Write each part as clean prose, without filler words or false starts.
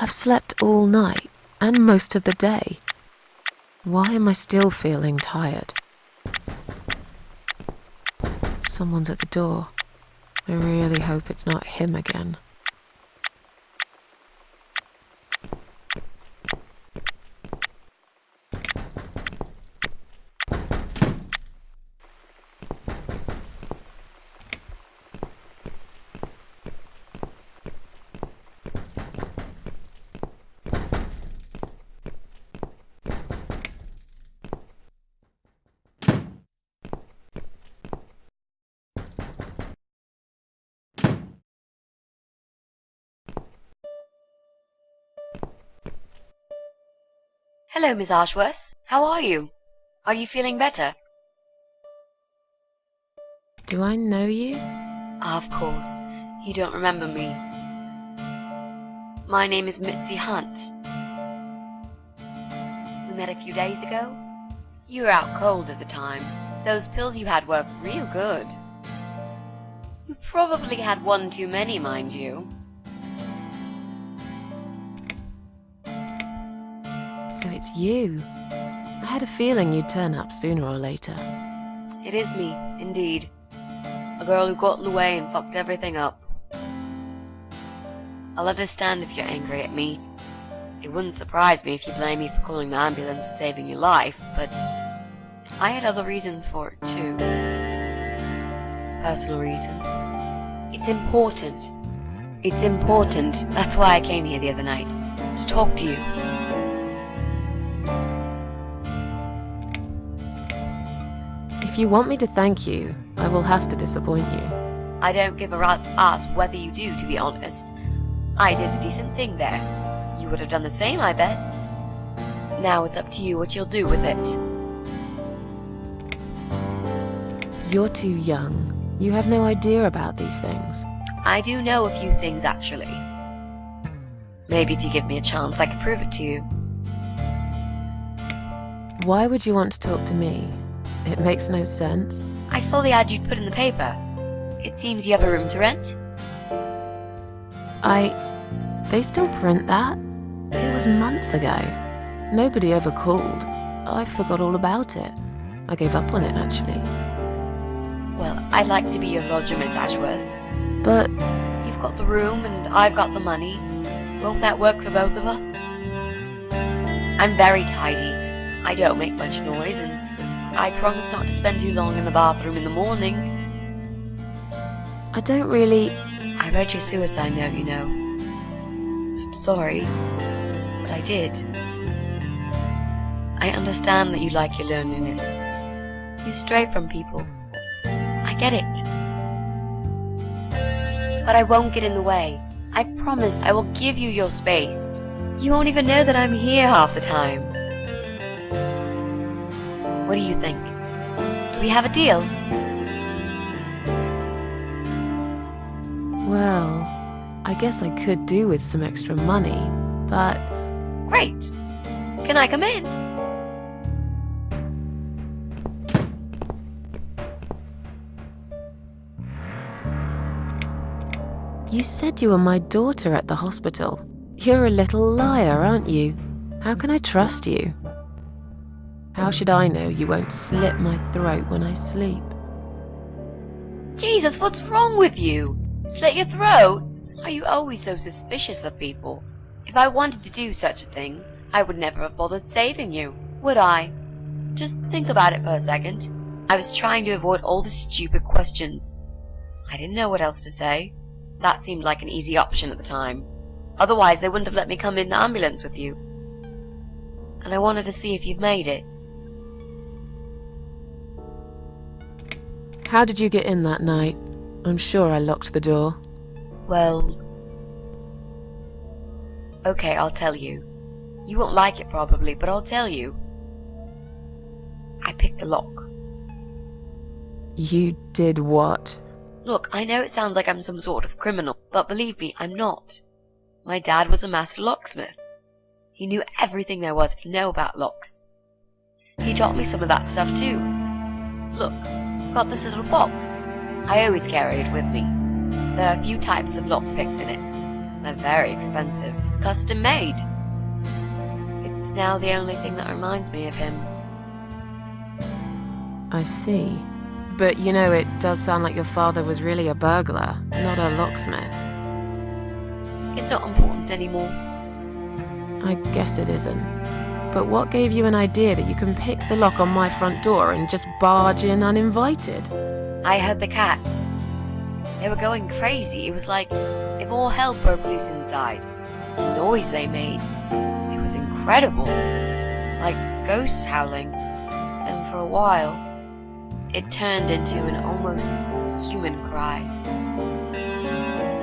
I've slept all night and most of the day. Why am I still feeling tired? Someone's at the door. I really hope it's not him again. Hello, Miss Ashworth. How are you? Are you feeling better? Do I know you? Of course. You don't remember me. My name is Mitzi Hunt. We met a few days ago. You were out cold at the time. Those pills you had worked real good. You probably had one too many, mind you. So it's you. I had a feeling you'd turn up sooner or later. It is me, indeed. A girl who got in the way and fucked everything up. I'll understand if you're angry at me. It wouldn't surprise me if you blame me for calling the ambulance and saving your life, but I had other reasons for it too. Personal reasons. It's important. It's important. That's why I came here the other night. To talk to you. If you want me to thank you, I will have to disappoint you. I don't give a rat's ass whether you do, to be honest. I did a decent thing there. You would have done the same, I bet. Now it's up to you what you'll do with it. You're too young. You have no idea about these things. I do know a few things, actually. Maybe if you give me a chance, I could prove it to you. Why would you want to talk to me? It makes no sense. I saw the ad you'd put in the paper. It seems you have a room to rent. They still print that? It was months ago. Nobody ever called. I forgot all about it. I gave up on it, actually. Well, I'd like to be your lodger, Miss Ashworth. But you've got the room and I've got the money. Won't that work for both of us? I'm very tidy. I don't make much noise, and I promise not to spend too long in the bathroom in the morning. I don't really... I read your suicide note, you know. I'm sorry, but I did. I understand that you like your loneliness. You stray from people. I get it. But I won't get in the way. I promise I will give you your space. You won't even know that I'm here half the time. What do you think? Do we have a deal? Well, I guess I could do with some extra money, but... Great! Can I come in? You said you were my daughter at the hospital. You're a little liar, aren't you? How can I trust you? How should I know you won't slit my throat when I sleep? Jesus, what's wrong with you? Slit your throat? Are you always so suspicious of people? If I wanted to do such a thing, I would never have bothered saving you, would I? Just think about it for a second. I was trying to avoid all the stupid questions. I didn't know what else to say. That seemed like an easy option at the time. Otherwise, they wouldn't have let me come in the ambulance with you. And I wanted to see if you've made it. How did you get in that night? I'm sure I locked the door. Well... Okay, I'll tell you. You won't like it probably, but I'll tell you. I picked the lock. You did what? Look, I know it sounds like I'm some sort of criminal, but believe me, I'm not. My dad was a master locksmith. He knew everything there was to know about locks. He taught me some of that stuff too. Look, I've got this little box. I always carry it with me. There are a few types of lock picks in it. They're very expensive, custom made. It's now the only thing that reminds me of him. I see. But you know, it does sound like your father was really a burglar, not a locksmith. It's not important anymore. I guess it isn't. But what gave you an idea that you can pick the lock on my front door and just barge in uninvited? I heard the cats. They were going crazy. It was like if all hell broke loose inside. The noise they made, it was incredible. Like ghosts howling. Then for a while, it turned into an almost human cry.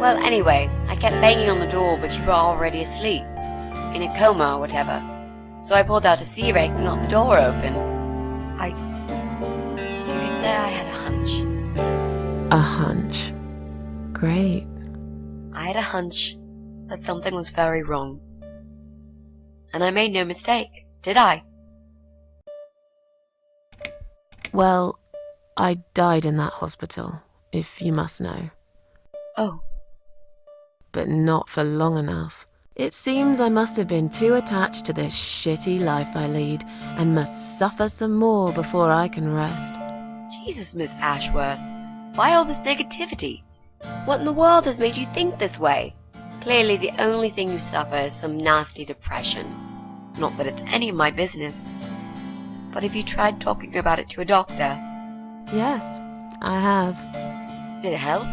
Well, anyway, I kept banging on the door, but you were already asleep. In a coma or whatever. So I pulled out a sea rake and got the door open. You could say I had a hunch. A hunch. Great. I had a hunch that something was very wrong. And I made no mistake, did I? Well, I died in that hospital, if you must know. Oh. But not for long enough. It seems I must have been too attached to this shitty life I lead and must suffer some more before I can rest. Jesus, Miss Ashworth. Why all this negativity? What in the world has made you think this way? Clearly the only thing you suffer is some nasty depression. Not that it's any of my business. But have you tried talking about it to a doctor? Yes, I have. Did it help?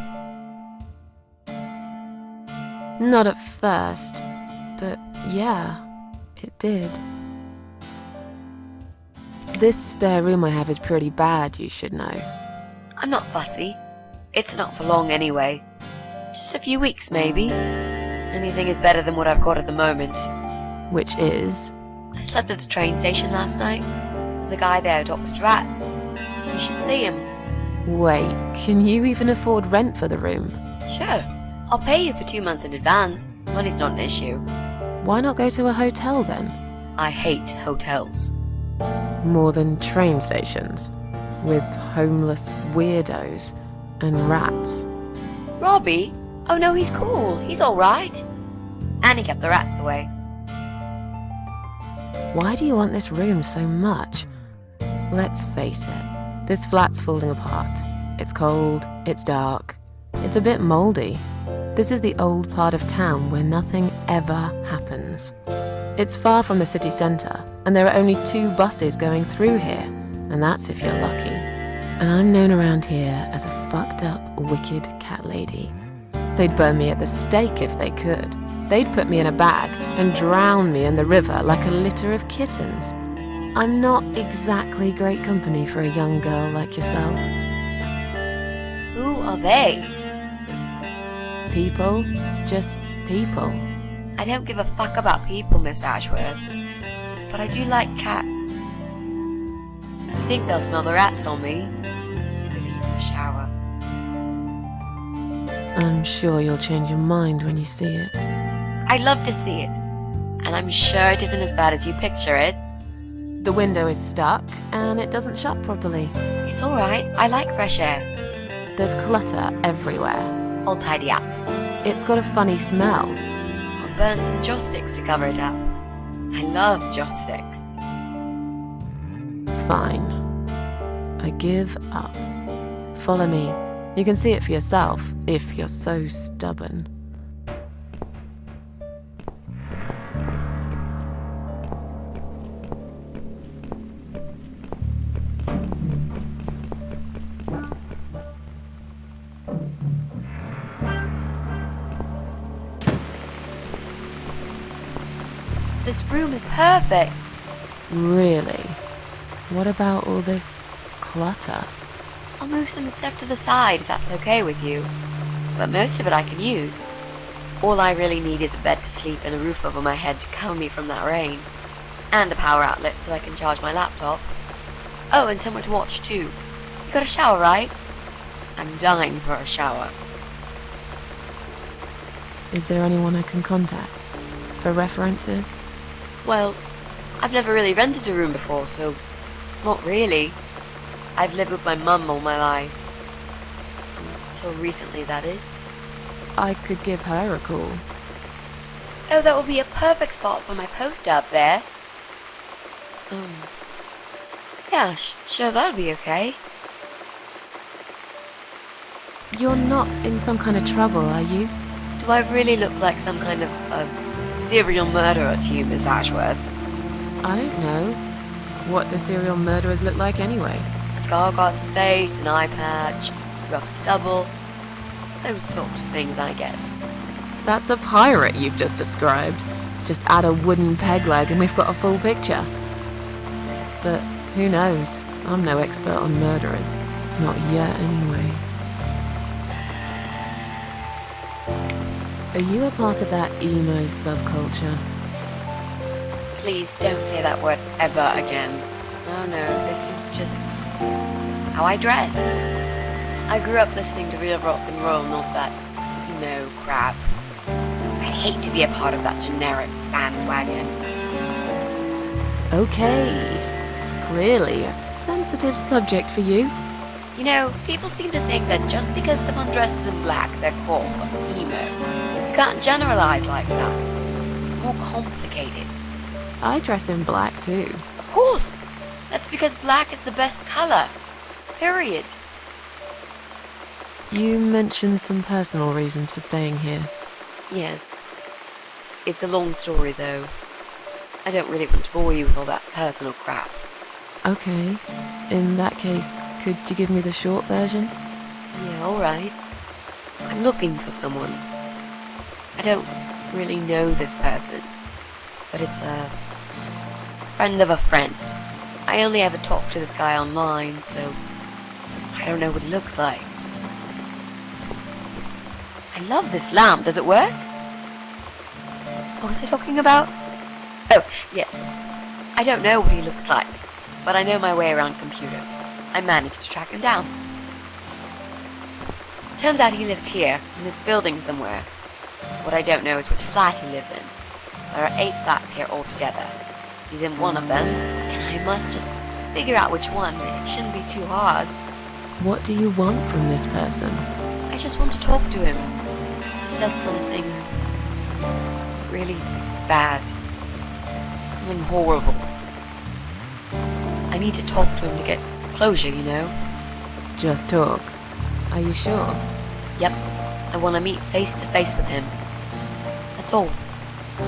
Not at first, but yeah, it did. This spare room I have is pretty bad, you should know. I'm not fussy. It's not for long anyway. Just a few weeks, maybe. Anything is better than what I've got at the moment. Which is? I slept at the train station last night. There's a guy there who talks to rats. You should see him. Wait, can you even afford rent for the room? Sure. I'll pay you for 2 months in advance. Money's not an issue. Why not go to a hotel then? I hate hotels. More than train stations, with homeless weirdos and rats. Robbie? Oh no, he's cool. He's alright. And he kept the rats away. Why do you want this room so much? Let's face it, this flat's falling apart. It's cold, it's dark, it's a bit mouldy. This is the old part of town where nothing ever happens. It's far from the city centre, and there are only 2 buses going through here, and that's if you're lucky. And I'm known around here as a fucked up, wicked cat lady. They'd burn me at the stake if they could. They'd put me in a bag and drown me in the river like a litter of kittens. I'm not exactly great company for a young girl like yourself. Who are they? People, just people. I don't give a fuck about people, Miss Ashworth. But I do like cats. You think they'll smell the rats on me? Really need a shower. I'm sure you'll change your mind when you see it. I'd love to see it. And I'm sure it isn't as bad as you picture it. The window is stuck, and it doesn't shut properly. It's alright, I like fresh air. There's clutter everywhere. I'll tidy up. It's got a funny smell. I'll burn some joss sticks to cover it up. I love joss sticks. Fine. I give up. Follow me. You can see it for yourself, if you're so stubborn. This room is perfect. Really? What about all this clutter? I'll move some stuff to the side if that's okay with you. But most of it I can use. All I really need is a bed to sleep and a roof over my head to cover me from that rain. And a power outlet so I can charge my laptop. Oh, and somewhere to watch too. You got a shower, right? I'm dying for a shower. Is there anyone I can contact? For references? Well, I've never really rented a room before, so not really. I've lived with my mum all my life. Until recently, that is. I could give her a call. Oh, that would be a perfect spot for my poster up there. Yeah, sure, that'll be okay. You're not in some kind of trouble, are you? Do I really look like some kind of serial murderer to you, Miss Ashworth? I don't know. What do serial murderers look like anyway? A scar across the face, an eye patch, rough stubble. Those sort of things, I guess. That's a pirate you've just described. Just add a wooden peg leg and we've got a full picture. But who knows? I'm no expert on murderers. Not yet, anyway. Are you a part of that emo subculture? Please don't say that word ever again. Oh no, this is just how I dress. I grew up listening to real rock and roll, not that emo crap. I hate to be a part of that generic bandwagon. Okay. Clearly a sensitive subject for you. You know, people seem to think that just because someone dresses in black, they're called emo. You can't generalize like that. It's more complicated. I dress in black too. Of course! That's because black is the best color. Period. You mentioned some personal reasons for staying here. Yes. It's a long story, though. I don't really want to bore you with all that personal crap. Okay. In that case, could you give me the short version? Yeah, alright. I'm looking for someone. I don't really know this person, but it's a friend of a friend. I only ever talk to this guy online, so I don't know what he looks like. I love this lamp. Does it work? What was I talking about? Oh, yes. I don't know what he looks like, but I know my way around computers. I managed to track him down. Turns out he lives here, in this building somewhere. What I don't know is which flat he lives in. There are 8 flats here altogether. He's in one of them, and I must just figure out which one. It shouldn't be too hard. What do you want from this person? I just want to talk to him. He's done something really bad. Something horrible. I need to talk to him to get closure, you know? Just talk. Are you sure? Yep. I want to meet face to face with him. That's all.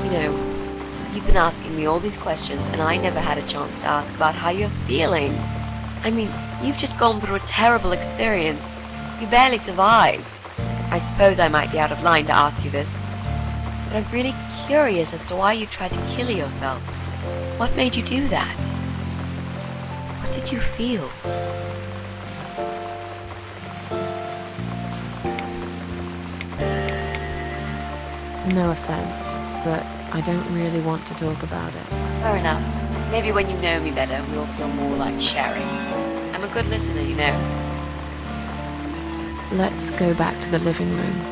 You know, you've been asking me all these questions and I never had a chance to ask about how you're feeling. I mean, you've just gone through a terrible experience. You barely survived. I suppose I might be out of line to ask you this, but I'm really curious as to why you tried to kill yourself. What made you do that? What did you feel? No offense, but I don't really want to talk about it. Fair enough. Maybe when you know me better, we'll feel more like sharing. I'm a good listener, you know. Let's go back to the living room.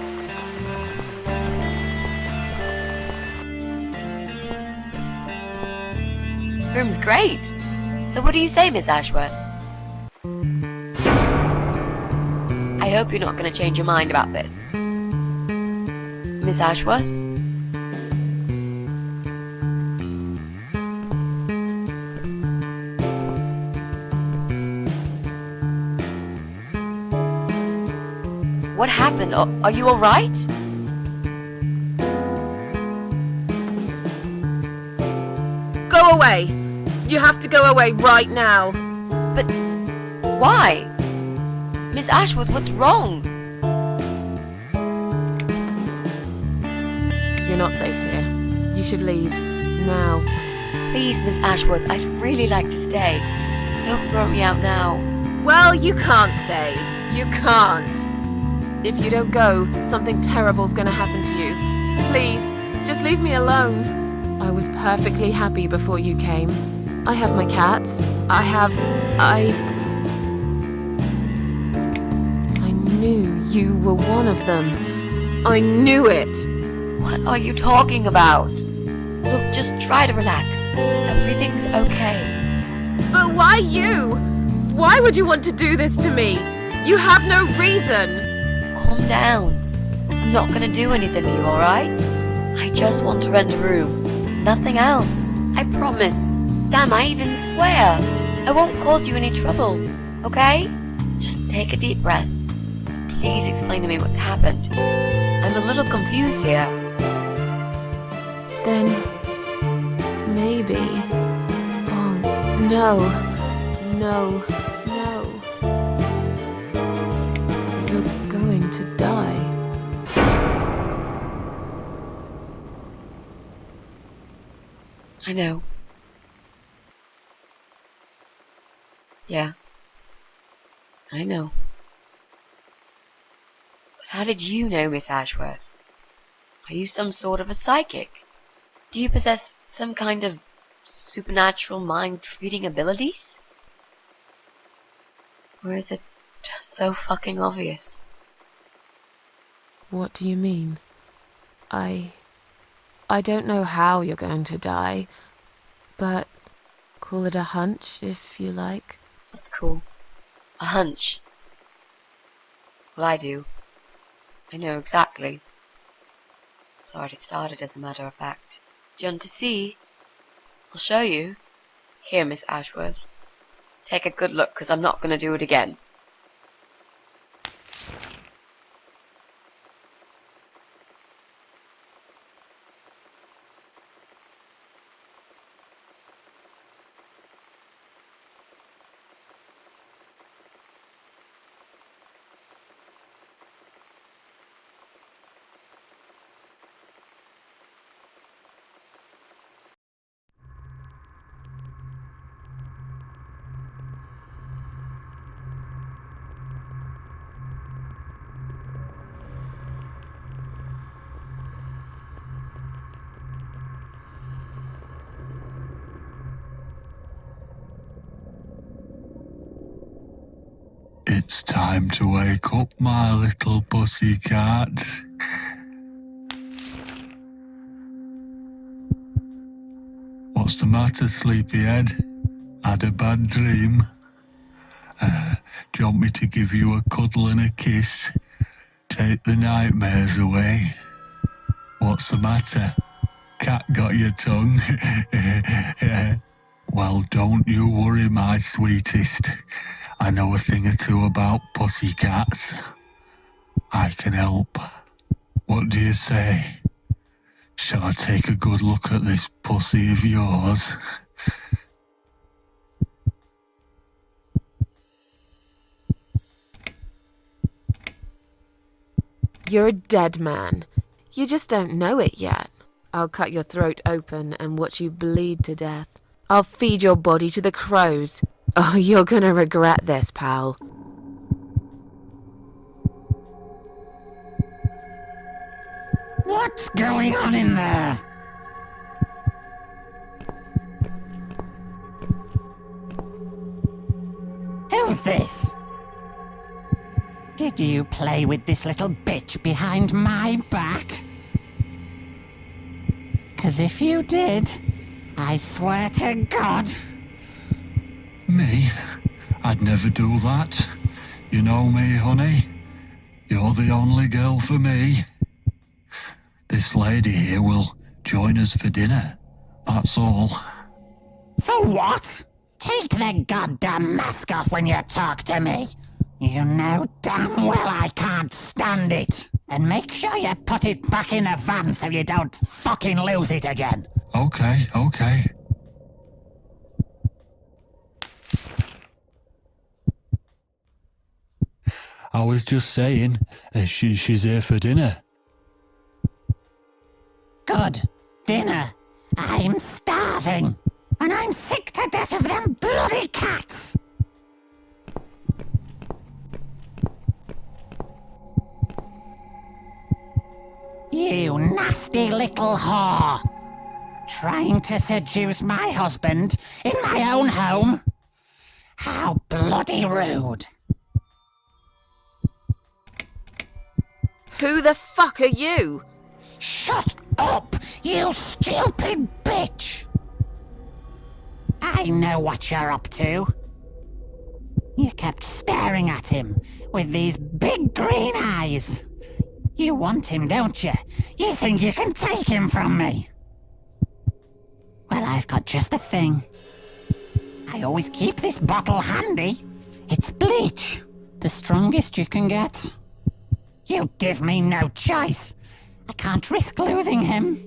Room's great. So what do you say, Miss Ashworth? I hope you're not going to change your mind about this. Miss Ashworth? What happened? Are you alright? Go away! You have to go away right now. But why? Miss Ashworth, what's wrong? You're not safe here. You should leave. Now. Please, Miss Ashworth, I'd really like to stay. Don't throw me out now. Well, you can't stay. You can't. If you don't go, something terrible's gonna happen to you. Please, just leave me alone. I was perfectly happy before you came. I have my cats. I knew you were one of them. I knew it. What are you talking about? Look, just try to relax. Everything's okay. But why you? Why would you want to do this to me? You have no reason. Calm down. I'm not gonna do anything to you, alright? I just want to rent a room. Nothing else. I promise. Damn, I even swear. I won't cause you any trouble. Okay? Just take a deep breath. Please explain to me what's happened. I'm a little confused here. Then maybe. Oh, no. No. No. You're going to die. I know. Yeah. I know. But how did you know, Miss Ashworth? Are you some sort of a psychic? Do you possess some kind of supernatural mind-reading abilities? Or is it just so fucking obvious? What do you mean? I don't know how you're going to die, but call it a hunch if you like. That's cool. A hunch. Well, I do. I know exactly. It's already started, as a matter of fact. Do you want to see? I'll show you. Here, Miss Ashworth. Take a good look, 'cause I'm not going to do it again. It's time to wake up, my little pussycat. What's the matter, sleepyhead? Had a bad dream? Do you want me to give you a cuddle and a kiss? Take the nightmares away? What's the matter? Cat got your tongue? Well, don't you worry, my sweetest. I know a thing or two about pussycats. I can help. What do you say? Shall I take a good look at this pussy of yours? You're a dead man. You just don't know it yet. I'll cut your throat open and watch you bleed to death. I'll feed your body to the crows. Oh, you're gonna regret this, pal. What's going on in there? Who's this? Did you play with this little bitch behind my back? 'Cause if you did, I swear to God... Me? I'd never do that. You know me, honey. You're the only girl for me. This lady here will join us for dinner. That's all. For what? Take the goddamn mask off when you talk to me. You know damn well I can't stand it. And make sure you put it back in the van so you don't fucking lose it again. Okay. I was just saying, she's here for dinner. Good. Dinner. I'm starving. And I'm sick to death of them bloody cats. You nasty little whore. Trying to seduce my husband in my own home? How bloody rude. Who the fuck are you? Shut up, you stupid bitch! I know what you're up to. You kept staring at him with these big green eyes. You want him, don't you? You think you can take him from me? Well, I've got just the thing. I always keep this bottle handy. It's bleach, the strongest you can get. You give me no choice. I can't risk losing him.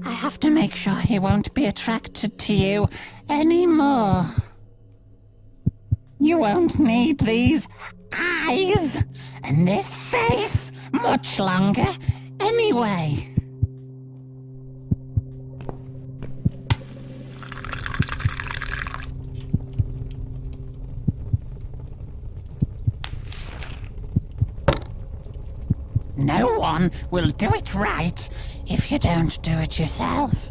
I have to make sure he won't be attracted to you anymore. You won't need these eyes and this face much longer anyway. No one will do it right if you don't do it yourself.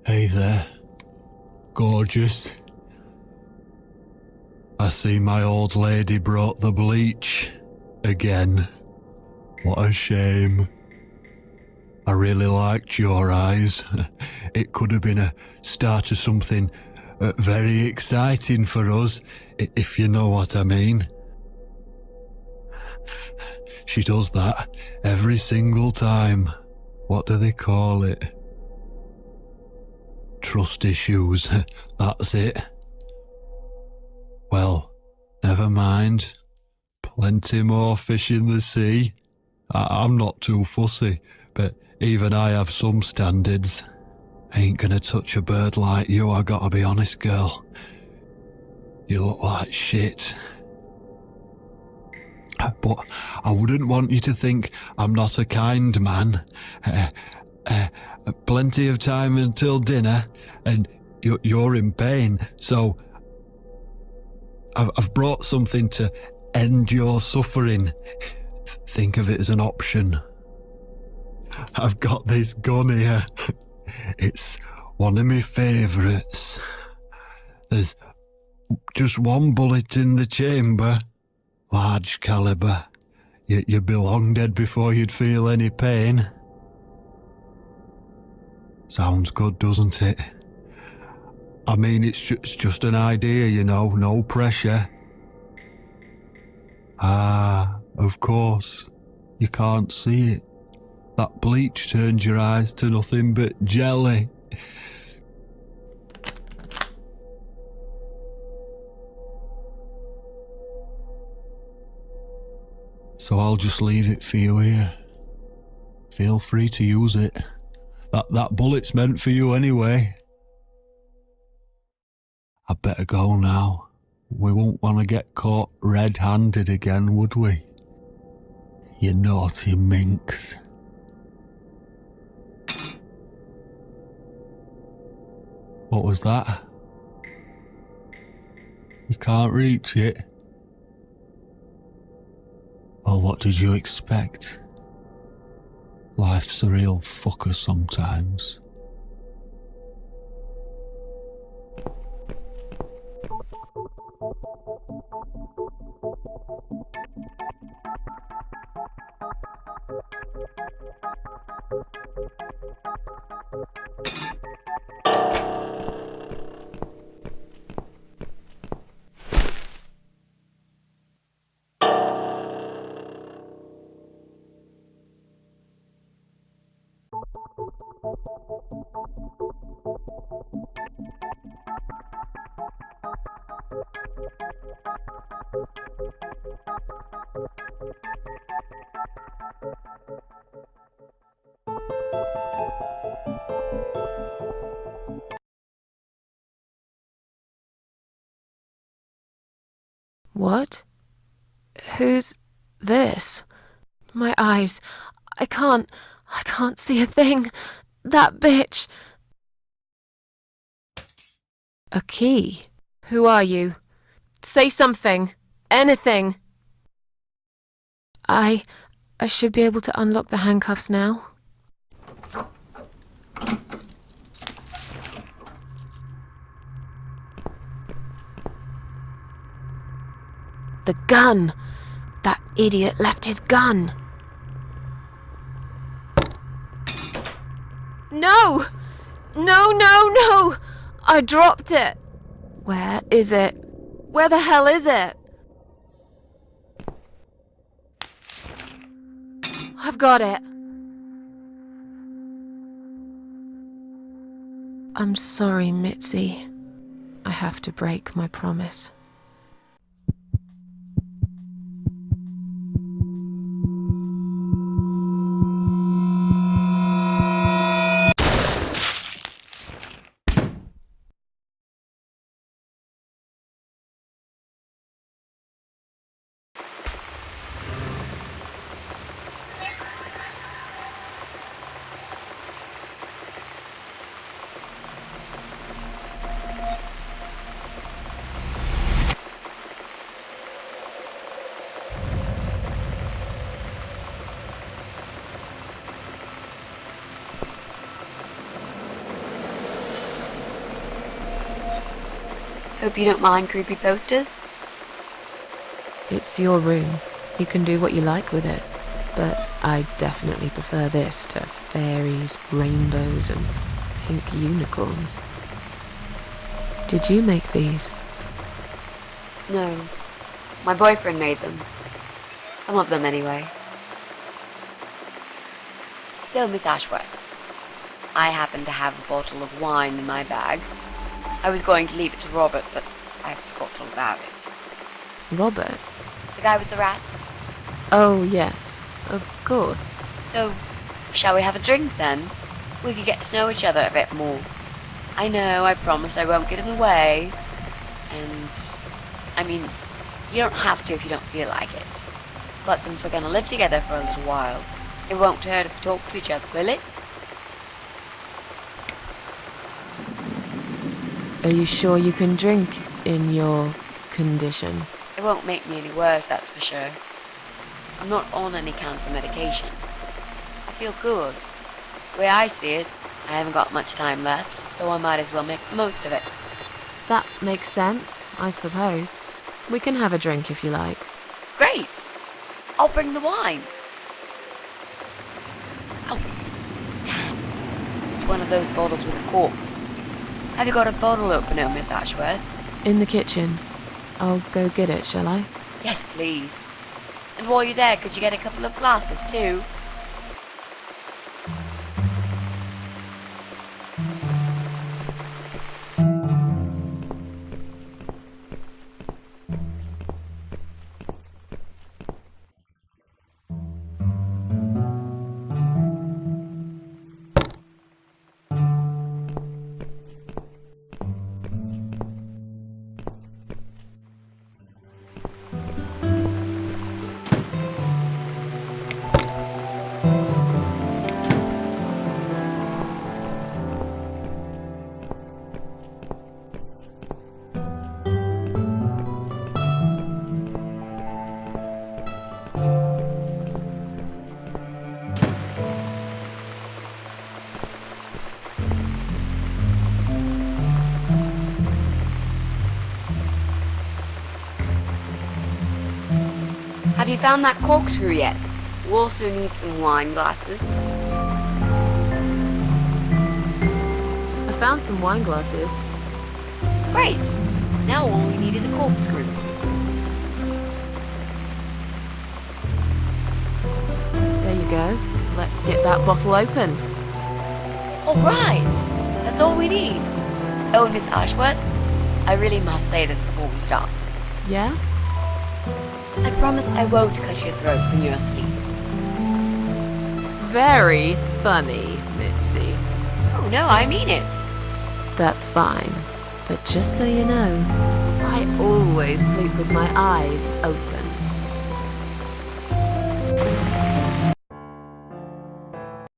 Hey there, gorgeous. I see my old lady brought the bleach again. What a shame. I really liked your eyes. It could have been a start of something very exciting for us, if you know what I mean. She does that every single time. What do they call it? Trust issues, that's it. Well, never mind. Plenty more fish in the sea. I'm not too fussy, but even I have some standards. Ain't gonna touch a bird like you, I gotta be honest, girl. You look like shit. But I wouldn't want you to think I'm not a kind man. Plenty of time until dinner, and you're in pain, so I've brought something to end your suffering. Think of it as an option. I've got this gun here. It's one of my favourites. There's just one bullet in the chamber, large caliber. You'd be long dead before you'd feel any pain. Sounds good, doesn't it? I mean, it's just an idea, you know, no pressure. Ah, of course. You can't see it. That bleach turned your eyes to nothing but jelly. So I'll just leave it for you here. Feel free to use it. That bullet's meant for you anyway. I better go now. We won't want to get caught red-handed again, would we? You naughty minx. What was that? You can't reach it? Well, what did you expect? Life's a real fucker sometimes. What? Who's this? My eyes. I can't see a thing. That bitch. A key? Who are you? Say something. Anything. I should be able to unlock the handcuffs now. The gun! That idiot left his gun! No! No, no, no! I dropped it! Where is it? Where the hell is it? I've got it. I'm sorry, Mitzi. I have to break my promise. Hope you don't mind creepy posters. It's your room. You can do what you like with it. But I definitely prefer this to fairies, rainbows, and pink unicorns. Did you make these? No. My boyfriend made them. Some of them, anyway. So, Miss Ashworth, I happen to have a bottle of wine in my bag. I was going to leave it to Robert, but I forgot all about it. Robert? The guy with the rats? Oh, yes. Of course. So, shall we have a drink then? We could get to know each other a bit more. I know, I promised I won't get in the way. And, I mean, you don't have to if you don't feel like it. But since we're going to live together for a little while, it won't hurt if we talk to each other, will it? Are you sure you can drink in your condition? It won't make me any worse, that's for sure. I'm not on any cancer medication. I feel good. The way I see it, I haven't got much time left, so I might as well make the most of it. That makes sense, I suppose. We can have a drink if you like. Great! I'll bring the wine. Oh, damn. It's one of those bottles with a cork. Have you got a bottle opener, Miss Ashworth? In the kitchen. I'll go get it, shall I? Yes, please. And while you're there, could you get a couple of glasses too? Have you found that corkscrew yet? We also need some wine glasses. I found some wine glasses. Great! Now all we need is a corkscrew. There you go. Let's get that bottle open. Alright! That's all we need. Oh, Miss Ashworth, I really must say this before we start. Yeah? I promise I won't cut your throat when you're asleep. Very funny, Mitzi. Oh no, I mean it. That's fine. But just so you know, I always sleep with my eyes open.